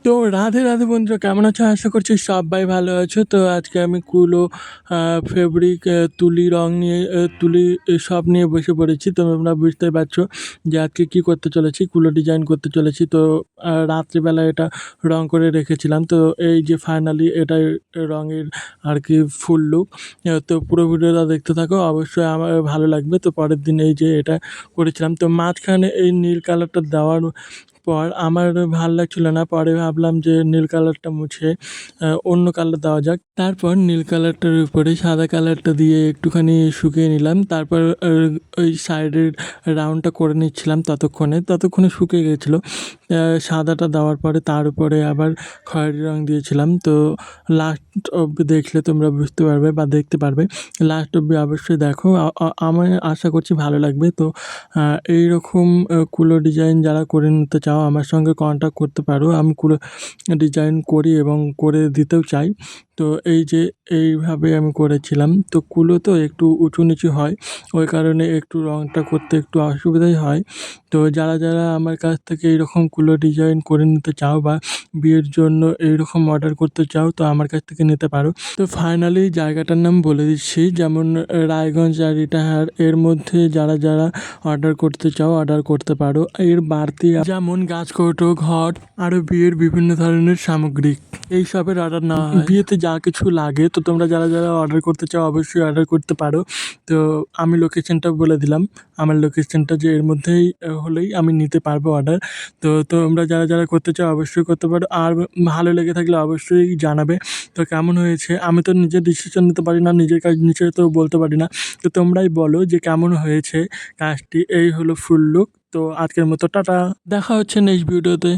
তো রাধে রাধে বন্ধুরা, কেমন আছো? আশা করছি সবাই ভালো আছো। তো আজকে আমি কুলো ফেব্রিক তুলি রং নিয়ে তুলি সব নিয়ে বসে পড়েছি। তো তোমরা বুঝতে পারছো যে আজকে কী করতে চলেছি, কুলো ডিজাইন করতে চলেছি। তো রাত্রিবেলা এটা রং করে রেখেছিলাম। তো এই যে ফাইনালি এটাই রঙের আর কি ফুল লুক। তো পুরো ভিডিওটা দেখতে থাকো, অবশ্যই আমার ভালো লাগবে। তো পরের দিন এই যে এটা করেছিলাম, তো মাঝখানে এই নীল কালারটা দেওয়ার পর আমার ভাল লাগছিল না। পরে ভাবলাম যে নীল কালারটা মুছে অন্য কালার দেওয়া যাক। তারপর নীল কালারটার উপরে সাদা কালারটা দিয়ে একটুখানি শুকিয়ে নিলাম। তারপর ওই সাইডের রাউন্ডটা করে নিচ্ছিলাম ততক্ষণে শুকিয়ে গেছিলো। সাদাটা দেওয়ার পরে তার উপরে আবার খয়েরি রং দিয়েছিলাম। তো লাস্ট অবধি দেখলে তোমরা বুঝতে পারবে বা দেখতে পারবে। লাস্ট অবধি অবশ্যই দেখো, আমি আশা করছি ভালো লাগবে। তো এইরকম কুলো ডিজাইন যারা করে নিতে চাও আমার সঙ্গে কন্ট্যাক্ট করতে পারো। আমি কুলো ডিজাইন করি এবং করে দিতেও চাই। তো এই যে এইভাবে আমি করেছিলাম। তো কুলো তো একটু উঁচু নিচু হয়, ওই কারণে একটু রঙটা করতে একটু অসুবিধাই হয়। তো যারা আমার কাছ থেকে এইরকম কুলো ডিজাইন করে নিতে চাও বা বিয়ের জন্য এইরকম অর্ডার করতে চাও, তো আমার কাছ থেকে নিতে পারো। তো ফাইনালি জায়গাটার নাম বলে দিচ্ছি, যেমন রায়গঞ্জ আর ইটাহার এর মধ্যে যারা অর্ডার করতে চাও অর্ডার করতে পারো। এর বাড়তি যেমন গাছকৌটো, ঘট, আরও বিয়ের বিভিন্ন ধরনের সামগ্রী এইসবের অর্ডার নেওয়া হয়। বিয়েতে যা কিছু লাগে, তো তোমরা যারা অর্ডার করতে চাও অবশ্যই অর্ডার করতে পারো। তো আমি লোকেশনটা বলে দিলাম, আমার লোকেশনটা যে এর মধ্যেই হলেই আমি নিতে পারবো অর্ডার। তো তোমরা যারা করতে চাও অবশ্যই করতে পারো। আর ভালো লেগে থাকলে অবশ্যই জানাবে। তো কেমন হয়েছে, আমি তো নিজের ডিসিশন নিতে পারি না, নিজের কাজ নিচে তো বলতে পারি না। তো তোমরাই বলো যে কেমন হয়েছে কাজটি। এই হলো ফুল লুক। তো আজকের মতো টাটা, দেখা হচ্ছে নেক্সট ভিডিওতে।